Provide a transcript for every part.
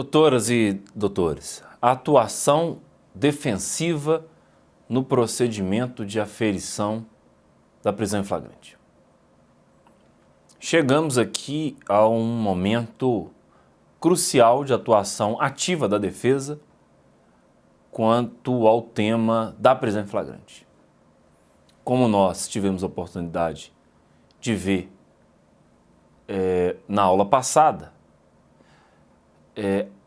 Doutoras e doutores, a atuação defensiva no procedimento de aferição da prisão em flagrante. Chegamos aqui a um momento crucial de atuação ativa da defesa quanto ao tema da prisão em flagrante. Como nós tivemos a oportunidade de ver na aula passada,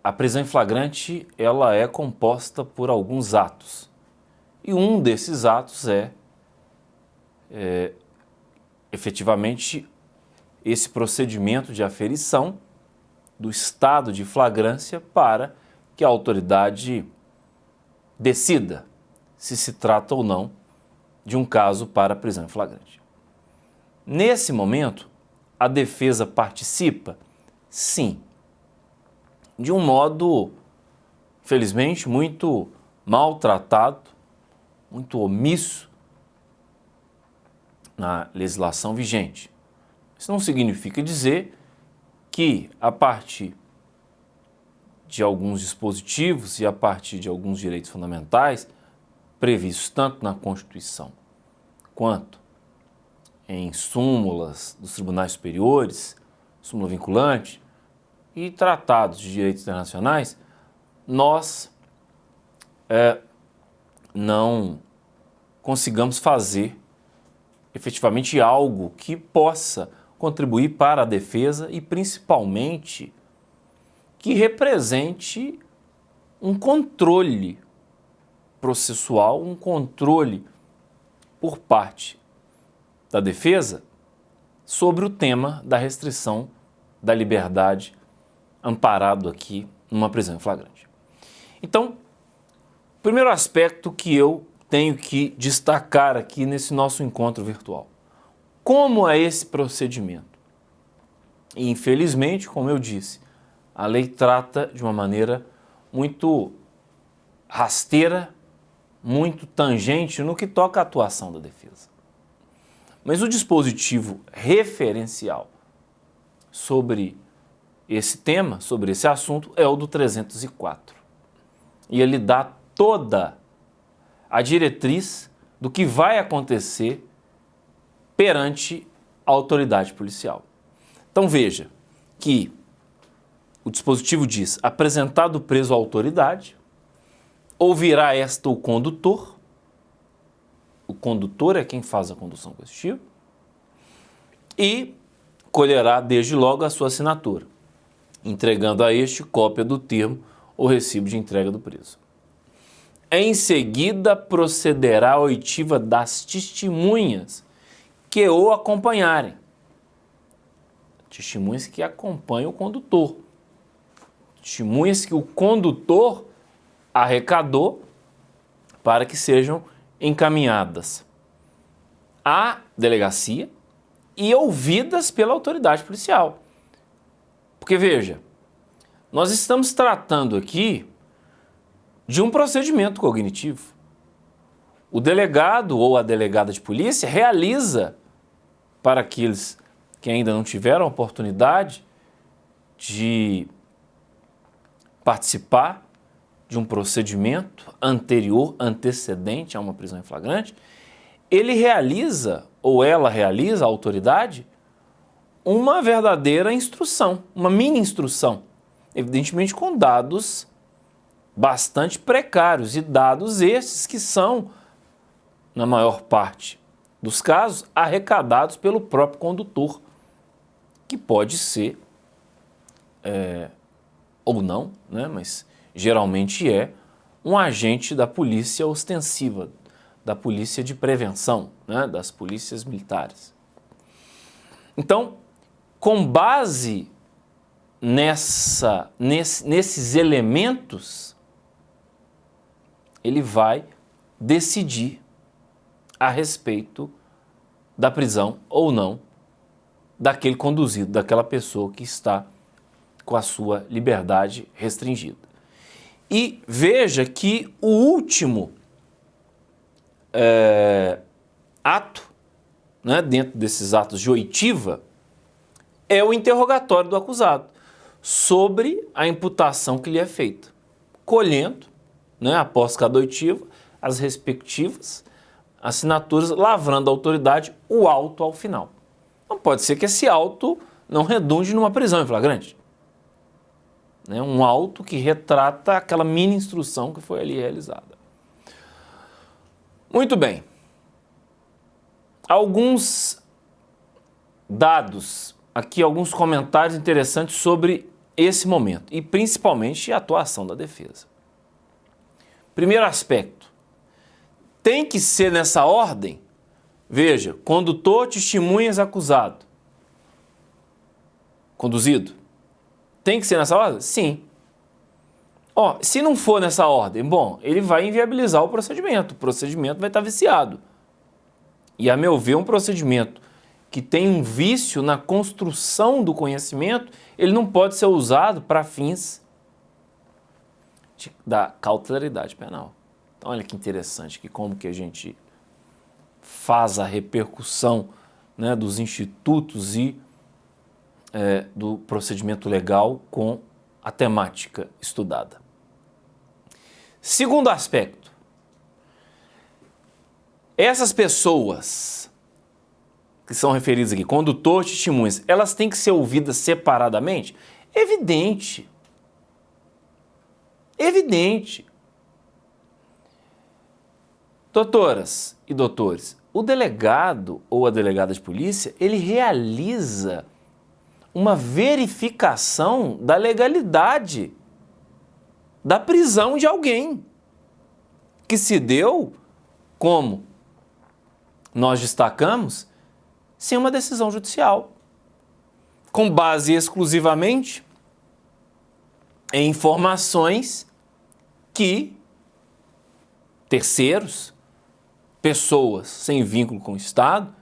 a prisão em flagrante ela é composta por alguns atos. E um desses atos é efetivamente esse procedimento de aferição do estado de flagrância para que a autoridade decida se trata ou não de um caso para prisão em flagrante. Nesse momento, a defesa participa? Sim. De um modo, felizmente, muito maltratado, muito omisso na legislação vigente. Isso não significa dizer que, a partir de alguns dispositivos e a partir de alguns direitos fundamentais, previstos tanto na Constituição quanto em súmulas dos tribunais superiores, súmula vinculante e tratados de direitos internacionais, nós não consigamos fazer efetivamente algo que possa contribuir para a defesa e, principalmente, que represente um controle processual, um controle por parte da defesa sobre o tema da restrição da liberdade amparado aqui numa prisão em flagrante. Então, o primeiro aspecto que eu tenho que destacar aqui nesse nosso encontro virtual. Como é esse procedimento? E, infelizmente, como eu disse, a lei trata de uma maneira muito rasteira, muito tangente no que toca à atuação da defesa. Mas o dispositivo referencial sobre esse tema, sobre esse assunto, é o do 304. E ele dá toda a diretriz do que vai acontecer perante a autoridade policial. Então veja que o dispositivo diz: apresentado o preso à autoridade, ouvirá esta o condutor é quem faz a condução coercitiva, e colherá desde logo a sua assinatura, entregando a este cópia do termo ou recibo de entrega do preso. Em seguida, procederá a oitiva das testemunhas que o acompanharem. Testemunhas que acompanham o condutor. Testemunhas que o condutor arrecadou para que sejam encaminhadas à delegacia e ouvidas pela autoridade policial. Porque, veja, nós estamos tratando aqui de um procedimento cognitivo. O delegado ou a delegada de polícia realiza, para aqueles que ainda não tiveram a oportunidade de participar de um procedimento anterior, antecedente a uma prisão em flagrante, ele realiza, ou ela realiza, a autoridade, uma verdadeira instrução, uma mini instrução, evidentemente com dados bastante precários, e dados esses que são, na maior parte dos casos, arrecadados pelo próprio condutor, que pode ser ou não, né, mas geralmente é um agente da polícia ostensiva, da polícia de prevenção, né, das polícias militares. Então, com base nesses elementos, ele vai decidir a respeito da prisão ou não daquele conduzido, daquela pessoa que está com a sua liberdade restringida. E veja que o último ato, né, dentro desses atos de oitiva, é o interrogatório do acusado. sobre a imputação que lhe é feita, colhendo, né, após cada oitiva, as respectivas assinaturas, lavrando a autoridade o auto ao final. Não pode ser que esse auto não redunde numa prisão em flagrante. Né? Um auto que retrata aquela mini instrução que foi ali realizada. Muito bem. Alguns dados, aqui alguns comentários interessantes sobre esse momento e principalmente a atuação da defesa. Primeiro aspecto, tem que ser nessa ordem? Veja, condutor, testemunhas, acusado. Conduzido. Tem que ser nessa ordem? Sim. Ó, se não for nessa ordem, bom, ele vai inviabilizar o procedimento vai estar viciado. E, a meu ver, um procedimento que tem um vício na construção do conhecimento, ele não pode ser usado para fins da cautelaridade penal. Então, olha que interessante, que como que a gente faz a repercussão, né, dos institutos e do procedimento legal com a temática estudada. Segundo aspecto, essas pessoas que são referidas aqui, condutor, testemunhas, elas têm que ser ouvidas separadamente? Evidente. Evidente. Doutoras e doutores, o delegado ou a delegada de polícia, ele realiza uma verificação da legalidade da prisão de alguém que se deu, como nós destacamos, sem uma decisão judicial, com base exclusivamente em informações que terceiros, pessoas sem vínculo com o Estado,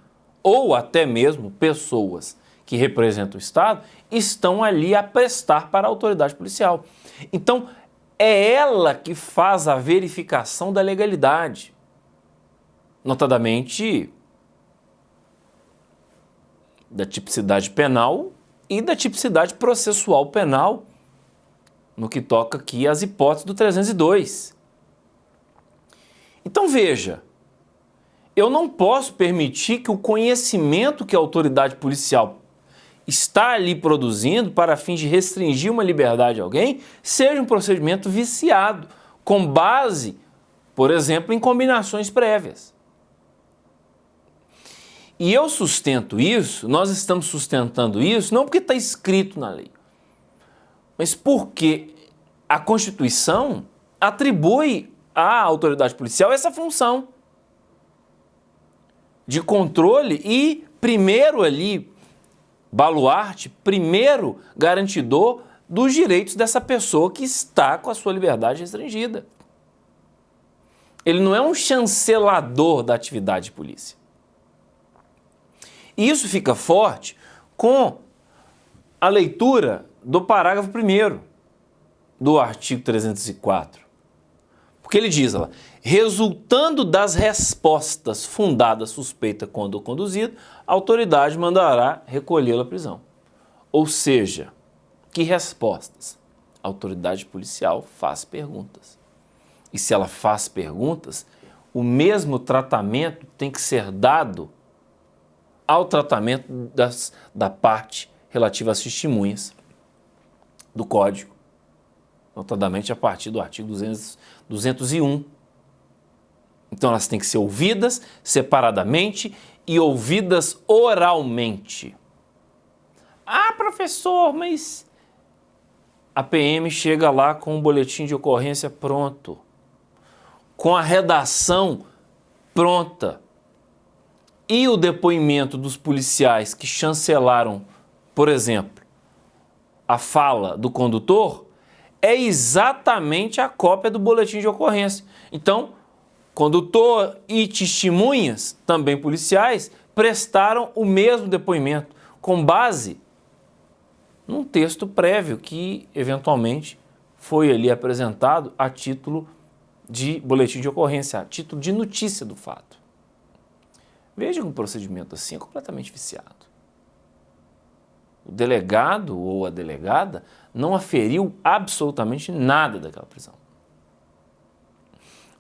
ou até mesmo pessoas que representam o Estado, estão ali a prestar para a autoridade policial. Então, é ela que faz a verificação da legalidade, notadamente da tipicidade penal e da tipicidade processual penal, no que toca aqui às hipóteses do 302. Então veja, eu não posso permitir que o conhecimento que a autoridade policial está ali produzindo para fins de restringir uma liberdade de alguém seja um procedimento viciado, com base, por exemplo, em combinações prévias. E eu sustento isso, nós estamos sustentando isso, não porque está escrito na lei, mas porque a Constituição atribui à autoridade policial essa função de controle e, primeiro ali, baluarte, primeiro garantidor dos direitos dessa pessoa que está com a sua liberdade restringida. Ele não é um chancelador da atividade de polícia. E isso fica forte com a leitura do parágrafo 1º do artigo 304. Porque ele diz lá, resultando das respostas fundadas suspeita quando conduzido, a autoridade mandará recolhê-lo à prisão. Ou seja, que respostas? A autoridade policial faz perguntas. E se ela faz perguntas, o mesmo tratamento tem que ser dado ao tratamento da parte relativa às testemunhas do Código, notadamente a partir do artigo 201. Então elas têm que ser ouvidas separadamente e ouvidas oralmente. Ah, professor, mas a PM chega lá com um boletim de ocorrência pronto, com a redação pronta e o depoimento dos policiais que chancelaram, por exemplo, a fala do condutor, é exatamente a cópia do boletim de ocorrência. Então, condutor e testemunhas, também policiais, prestaram o mesmo depoimento, com base num texto prévio que, eventualmente, foi ali apresentado a título de boletim de ocorrência, a título de notícia do fato. Veja que um procedimento assim é completamente viciado. o delegado ou a delegada não aferiu absolutamente nada daquela prisão.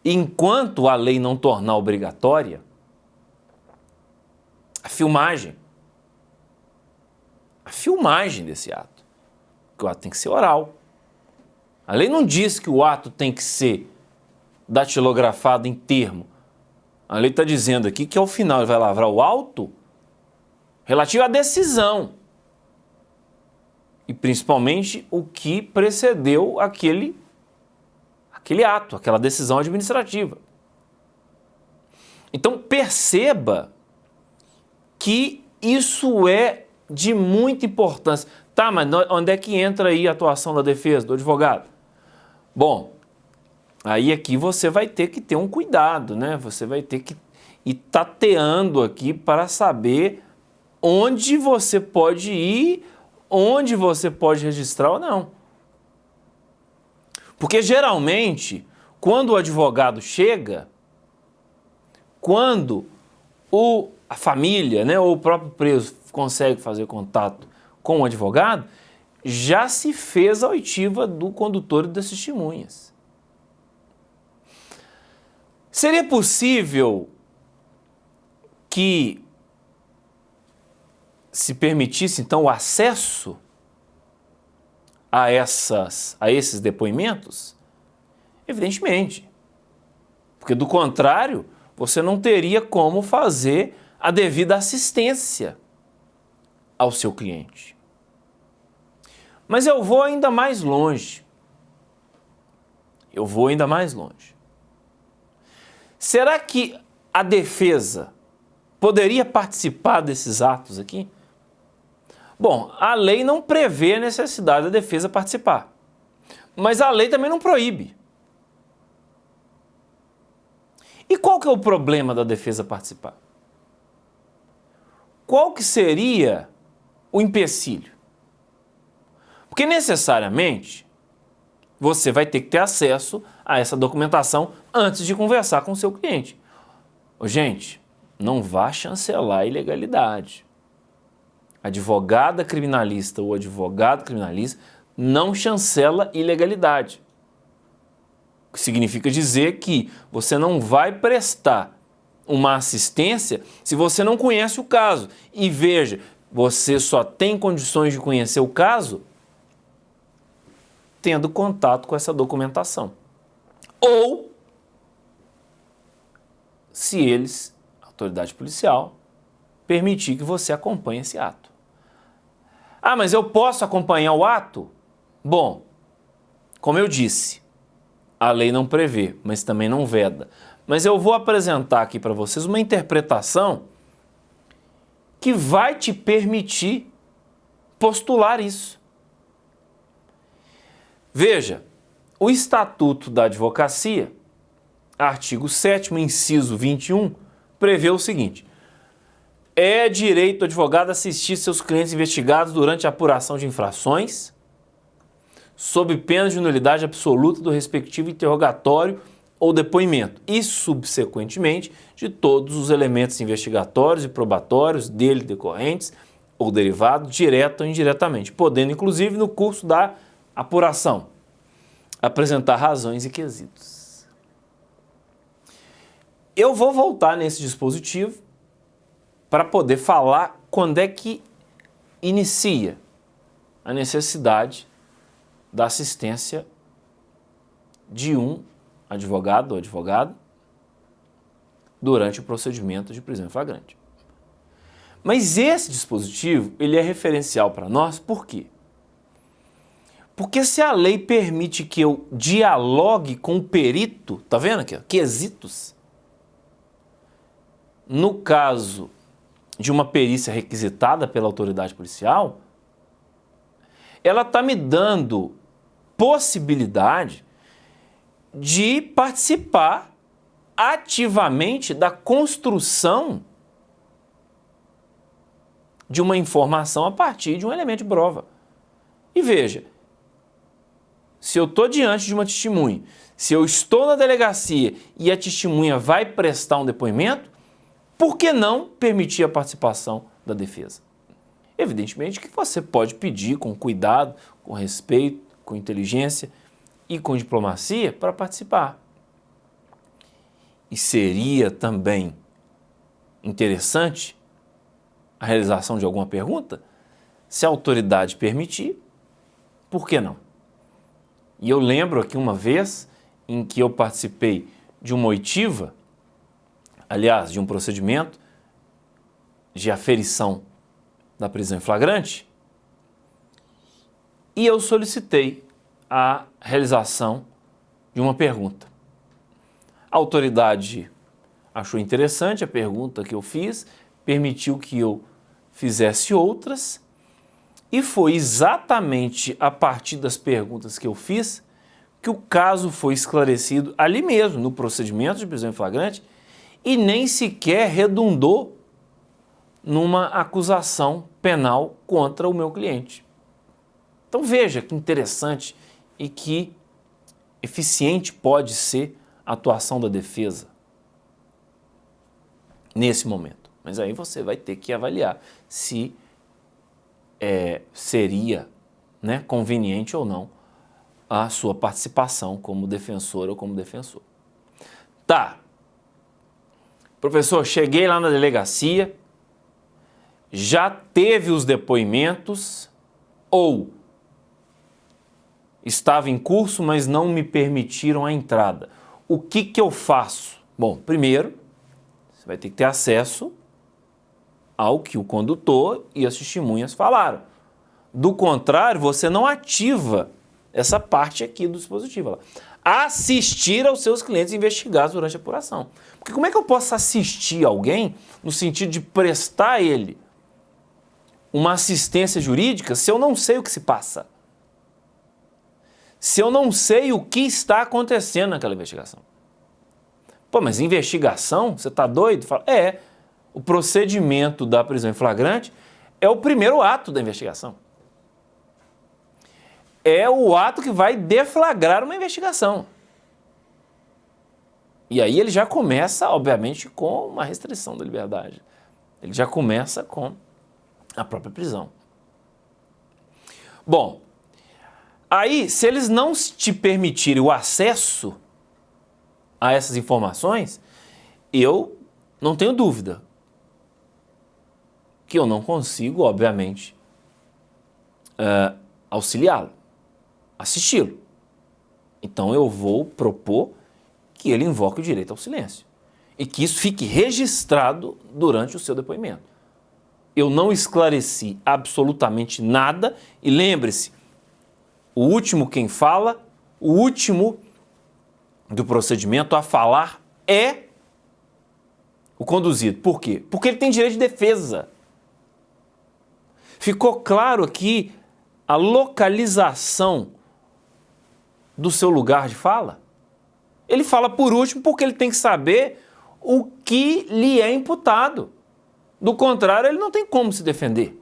Enquanto a lei não tornar obrigatória a filmagem desse ato, que o ato tem que ser oral. A lei não diz que o ato tem que ser datilografado em termo. A lei está dizendo aqui que ao final ele vai lavrar o auto relativo à decisão e principalmente o que precedeu aquele ato, aquela decisão administrativa. Então perceba que isso é de muita importância. Tá, mas onde é que entra aí a atuação da defesa, do advogado? Bom, aí aqui você vai ter que ter um cuidado, né? Você vai ter que ir tateando aqui para saber onde você pode ir, onde você pode registrar ou não. Porque geralmente, quando o advogado chega, quando a família, né, ou o próprio preso consegue fazer contato com o advogado, já se fez a oitiva do condutor e das testemunhas. Seria possível que se permitisse, então, o acesso a esses depoimentos? Evidentemente. Porque, do contrário, você não teria como fazer a devida assistência ao seu cliente. Mas eu vou ainda mais longe. Será que a defesa poderia participar desses atos aqui? Bom, a lei não prevê a necessidade da defesa participar, mas a lei também não proíbe. E qual que é o problema da defesa participar? Qual que seria o empecilho? Porque necessariamente você vai ter que ter acesso a essa documentação antes de conversar com o seu cliente. Gente, não vá chancelar a ilegalidade. Advogada criminalista ou advogado criminalista não chancela ilegalidade. O que significa dizer que você não vai prestar uma assistência se você não conhece o caso. E veja, você só tem condições de conhecer o caso tendo contato com essa documentação. Ou se eles, a autoridade policial, permitir que você acompanhe esse ato. Ah, mas eu posso acompanhar o ato? Bom, como eu disse, a lei não prevê, mas também não veda. Mas eu vou apresentar aqui para vocês uma interpretação que vai te permitir postular isso. Veja, o Estatuto da Advocacia, artigo 7º, inciso 21, prevê o seguinte: é direito do advogado assistir seus clientes investigados durante a apuração de infrações, sob pena de nulidade absoluta do respectivo interrogatório ou depoimento e, subsequentemente, de todos os elementos investigatórios e probatórios dele decorrentes ou derivados, direto ou indiretamente, podendo, inclusive, no curso da apuração, apresentar razões e quesitos. Eu vou voltar nesse dispositivo para poder falar quando é que inicia a necessidade da assistência de um advogado ou advogada durante o procedimento de prisão em flagrante. Mas esse dispositivo, ele é referencial para nós, por quê? Porque se a lei permite que eu dialogue com o perito, tá vendo aqui, ó, quesitos, no caso de uma perícia requisitada pela autoridade policial, ela está me dando possibilidade de participar ativamente da construção de uma informação a partir de um elemento de prova. E veja, se eu estou diante de uma testemunha, se eu estou na delegacia e a testemunha vai prestar um depoimento, por que não permitir a participação da defesa? Evidentemente que você pode pedir com cuidado, com respeito, com inteligência e com diplomacia para participar. E seria também interessante a realização de alguma pergunta? Se a autoridade permitir, por que não? E eu lembro aqui uma vez em que eu participei de uma oitiva, aliás, de um procedimento de aferição da prisão em flagrante, e eu solicitei a realização de uma pergunta. A autoridade achou interessante a pergunta que eu fiz, permitiu que eu fizesse outras, e foi exatamente a partir das perguntas que eu fiz que o caso foi esclarecido ali mesmo, no procedimento de prisão em flagrante, e nem sequer redundou numa acusação penal contra o meu cliente. Então veja que interessante e que eficiente pode ser a atuação da defesa nesse momento. Mas aí você vai ter que avaliar se seria, né, conveniente ou não a sua participação como defensor ou como defensor. Tá. Professor, cheguei lá na delegacia, já teve os depoimentos ou estava em curso, mas não me permitiram a entrada. O que eu faço? Bom, primeiro, você vai ter que ter acesso ao que o condutor e as testemunhas falaram. Do contrário, você não ativa essa parte aqui do dispositivo. Ó. Assistir aos seus clientes investigados durante a apuração. Porque como é que eu posso assistir alguém no sentido de prestar a ele uma assistência jurídica se eu não sei o que se passa? Se eu não sei o que está acontecendo naquela investigação? Pô, mas investigação? Você está doido? Fala, o procedimento da prisão em flagrante é o primeiro ato da investigação. É o ato que vai deflagrar uma investigação. E aí ele já começa, obviamente, com uma restrição da liberdade. Ele já começa com a própria prisão. Bom, aí, se eles não te permitirem o acesso a essas informações, eu não tenho dúvida que eu não consigo, obviamente, auxiliá-lo, assisti-lo. Então eu vou propor que ele invoque o direito ao silêncio e que isso fique registrado durante o seu depoimento. Eu não esclareci absolutamente nada e lembre-se, o último quem fala, o último do procedimento a falar é o conduzido. Por quê? Porque ele tem direito de defesa. Ficou claro aqui a localização do seu lugar de fala? Ele fala por último porque ele tem que saber o que lhe é imputado. Do contrário, ele não tem como se defender.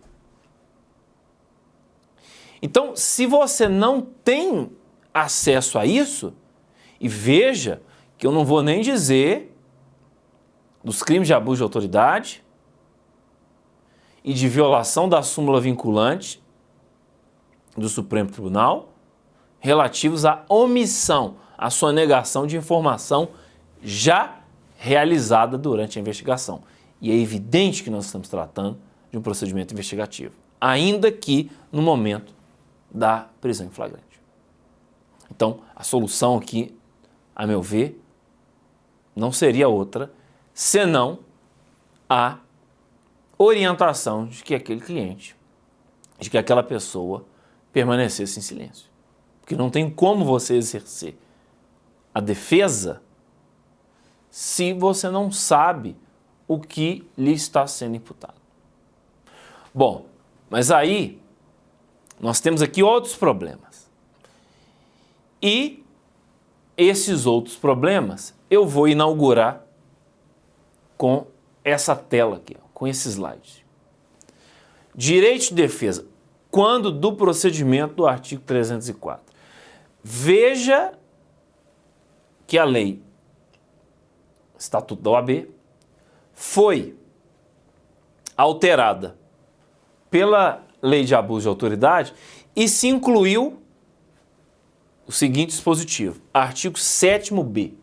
Então, se você não tem acesso a isso, e veja que eu não vou nem dizer dos crimes de abuso de autoridade e de violação da súmula vinculante do Supremo Tribunal relativos à omissão, à sua negação de informação já realizada durante a investigação. E é evidente que nós estamos tratando de um procedimento investigativo, ainda que no momento da prisão em flagrante. Então, a solução aqui, a meu ver, não seria outra senão a orientação de que aquele cliente, de que aquela pessoa permanecesse em silêncio. Porque não tem como você exercer a defesa se você não sabe o que lhe está sendo imputado. Bom, mas aí nós temos aqui outros problemas. E esses outros problemas eu vou inaugurar com essa tela aqui, com esse slide. Direito de defesa, quando do procedimento do artigo 304. Veja que a lei, Estatuto da OAB, foi alterada pela lei de abuso de autoridade e se incluiu o seguinte dispositivo, artigo 7º-B.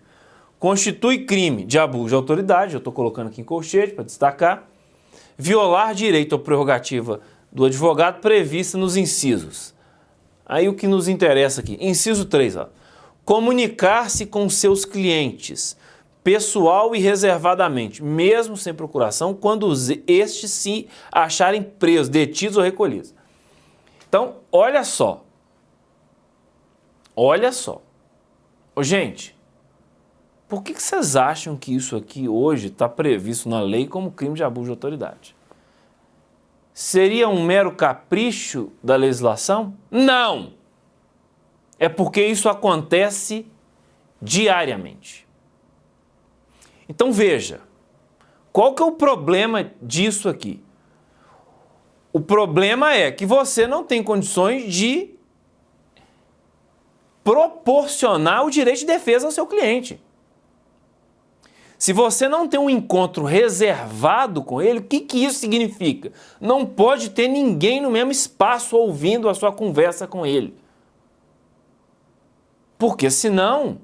Constitui crime de abuso de autoridade, eu estou colocando aqui em colchete para destacar, violar direito ou prerrogativa do advogado prevista nos incisos. Aí o que nos interessa aqui, inciso 3, ó, comunicar-se com seus clientes, pessoal e reservadamente, mesmo sem procuração, quando estes se acharem presos, detidos ou recolhidos. Então, olha só. Olha só. Ô, gente, por que vocês acham que isso aqui hoje está previsto na lei como crime de abuso de autoridade? Seria um mero capricho da legislação? Não! É porque isso acontece diariamente. Então veja, qual que é o problema disso aqui? O problema é que você não tem condições de proporcionar o direito de defesa ao seu cliente. Se você não tem um encontro reservado com ele, o que isso significa? Não pode ter ninguém no mesmo espaço ouvindo a sua conversa com ele. Porque senão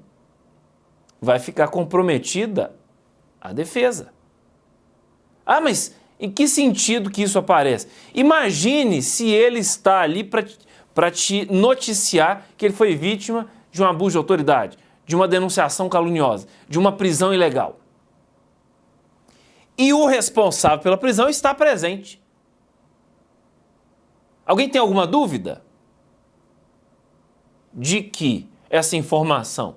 vai ficar comprometida a defesa. Ah, mas em que sentido que isso aparece? Imagine se ele está ali para te noticiar que ele foi vítima de um abuso de autoridade, de uma denunciação caluniosa, de uma prisão ilegal. E o responsável pela prisão está presente. Alguém tem alguma dúvida de que essa informação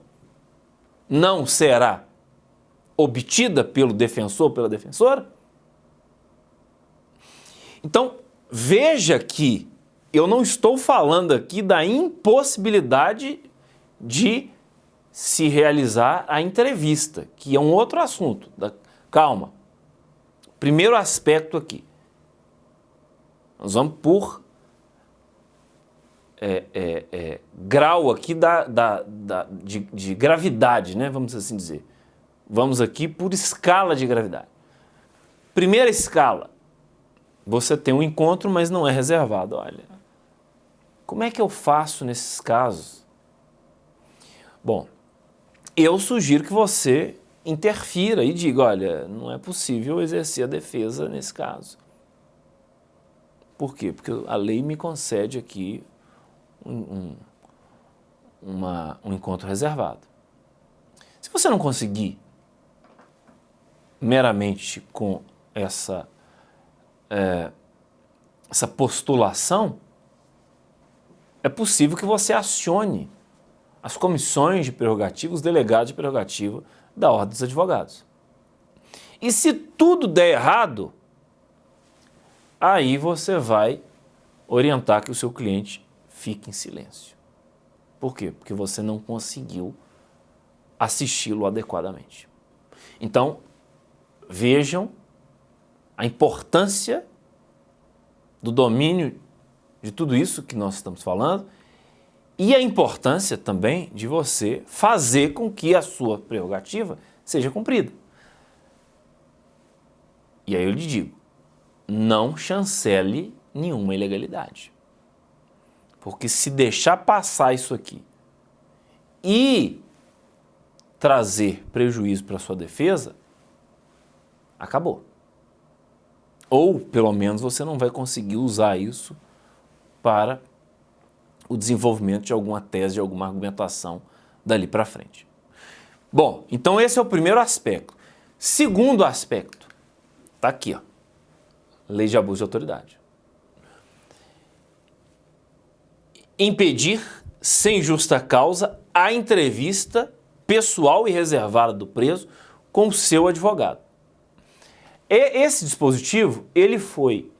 não será obtida pelo defensor, pela defensora? Então, veja que eu não estou falando aqui da impossibilidade de se realizar a entrevista, que é um outro assunto. Calma. Primeiro aspecto aqui. Nós vamos por grau aqui de gravidade, né? Vamos assim dizer. Vamos aqui por escala de gravidade. Primeira escala. Você tem um encontro, mas não é reservado. Olha, como é que eu faço nesses casos? Bom, eu sugiro que você interfira e diga, olha, não é possível exercer a defesa nesse caso. Por quê? Porque a lei me concede aqui um encontro reservado. Se você não conseguir meramente com essa postulação, é possível que você acione as comissões de prerrogativa, os delegados de prerrogativa da Ordem dos Advogados. E se tudo der errado, aí você vai orientar que o seu cliente fique em silêncio. Por quê? Porque você não conseguiu assisti-lo adequadamente. Então, vejam a importância do domínio de tudo isso que nós estamos falando e a importância também de você fazer com que a sua prerrogativa seja cumprida. E aí eu lhe digo, não chancele nenhuma ilegalidade. Porque se deixar passar isso aqui e trazer prejuízo para a sua defesa, acabou. Ou, pelo menos, você não vai conseguir usar isso para o desenvolvimento de alguma tese, de alguma argumentação dali para frente. Bom, então esse é o primeiro aspecto. Segundo aspecto, está aqui, ó, lei de abuso de autoridade. Impedir, sem justa causa, a entrevista pessoal e reservada do preso com o seu advogado. Esse dispositivo, ele foi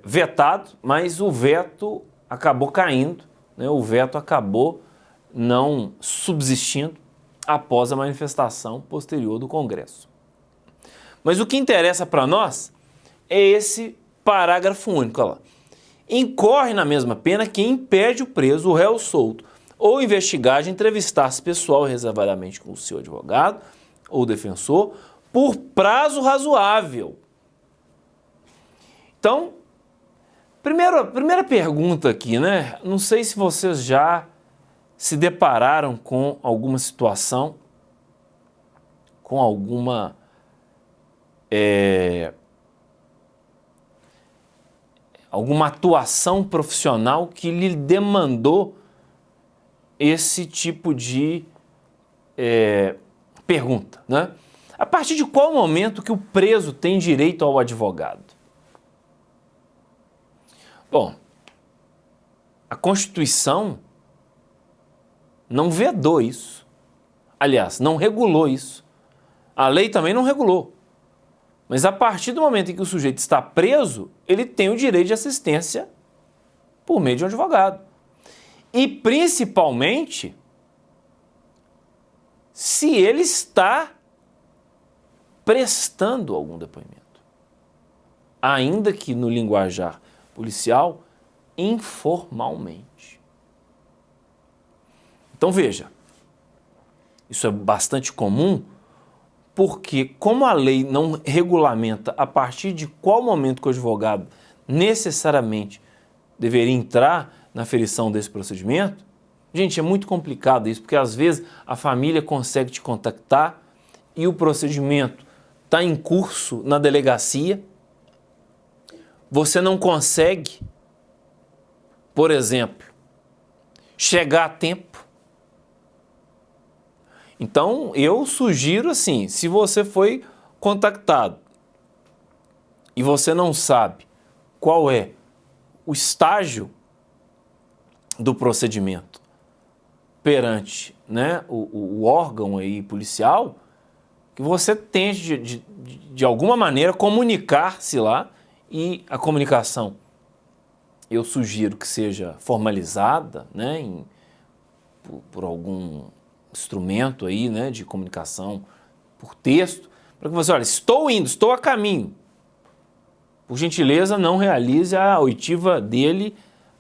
vetado, mas o veto acabou caindo, né? O veto acabou não subsistindo após a manifestação posterior do Congresso. Mas o que interessa para nós é esse parágrafo único, olha lá. Incorre na mesma pena quem impede o preso, o réu solto, ou investigado de entrevistar-se pessoal e reservadamente com o seu advogado ou defensor por prazo razoável. Então, primeira pergunta aqui, né? Não sei se vocês já se depararam com alguma situação, com alguma alguma atuação profissional que lhe demandou esse tipo de pergunta, né? A partir de qual momento que o preso tem direito ao advogado? Bom, a Constituição não vedou isso. Aliás, não regulou isso. A lei também não regulou. Mas a partir do momento em que o sujeito está preso, ele tem o direito de assistência por meio de um advogado. E principalmente se ele está prestando algum depoimento, ainda que no linguajar policial, informalmente. Então veja, isso é bastante comum, porque como a lei não regulamenta a partir de qual momento que o advogado necessariamente deveria entrar na aferição desse procedimento, gente, é muito complicado isso, porque às vezes a família consegue te contactar e o procedimento está em curso na delegacia, você não consegue, por exemplo, chegar a tempo. Então, eu sugiro assim, se você foi contactado e você não sabe qual é o estágio do procedimento perante, né, o órgão aí policial, que você tente de alguma maneira comunicar-se lá, e a comunicação eu sugiro que seja formalizada, né, por algum instrumento aí, né, de comunicação por texto, para que você, olha, estou indo, estou a caminho. Por gentileza, não realize a oitiva dele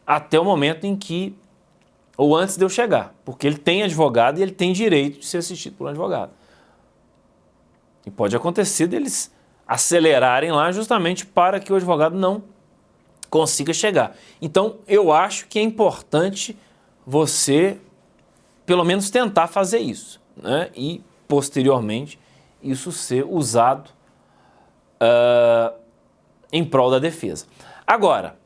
até o momento em que, ou antes de eu chegar, porque ele tem advogado e ele tem direito de ser assistido por um advogado. E pode acontecer deles acelerarem lá justamente para que o advogado não consiga chegar. Então, eu acho que é importante você pelo menos tentar fazer isso, né? E, posteriormente, isso ser usado em prol da defesa. Agora,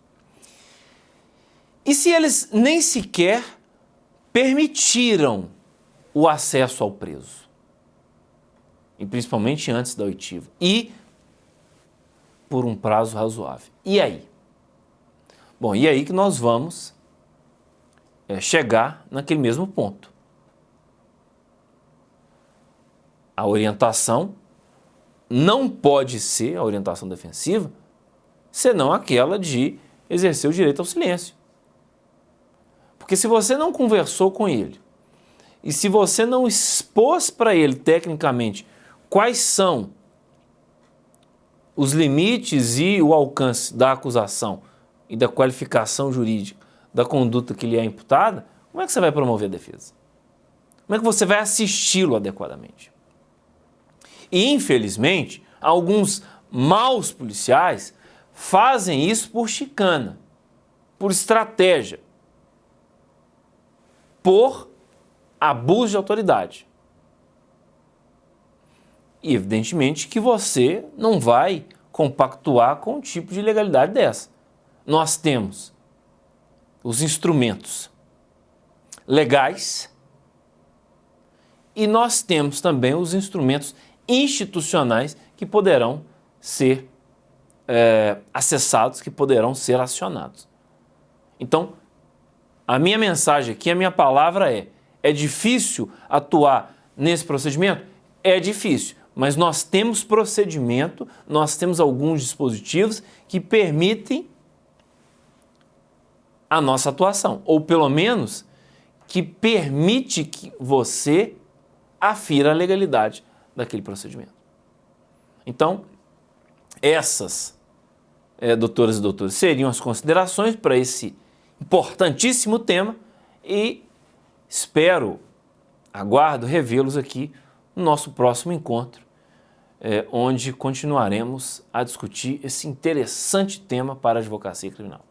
e se eles nem sequer permitiram o acesso ao preso? E principalmente antes da oitiva. E por um prazo razoável. E aí? Bom, e aí que nós vamos chegar naquele mesmo ponto. A orientação não pode ser a orientação defensiva, senão aquela de exercer o direito ao silêncio. Porque se você não conversou com ele, e se você não expôs para ele tecnicamente quais são os limites e o alcance da acusação e da qualificação jurídica da conduta que lhe é imputada, como é que você vai promover a defesa? Como é que você vai assisti-lo adequadamente? E, infelizmente, alguns maus policiais fazem isso por chicana, por estratégia, por abuso de autoridade. E, evidentemente, que você não vai compactuar com um tipo de ilegalidade dessa. Nós temos os instrumentos legais e nós temos também os instrumentos institucionais que poderão ser acessados, que poderão ser acionados. Então, a minha mensagem aqui, a minha palavra é difícil atuar nesse procedimento? É difícil, mas nós temos procedimento, nós temos alguns dispositivos que permitem a nossa atuação, ou pelo menos que permite que você afira a legalidade daquele procedimento. Então, essas, doutoras e doutores, seriam as considerações para esse importantíssimo tema e aguardo revê-los aqui no nosso próximo encontro, onde continuaremos a discutir esse interessante tema para a advocacia criminal.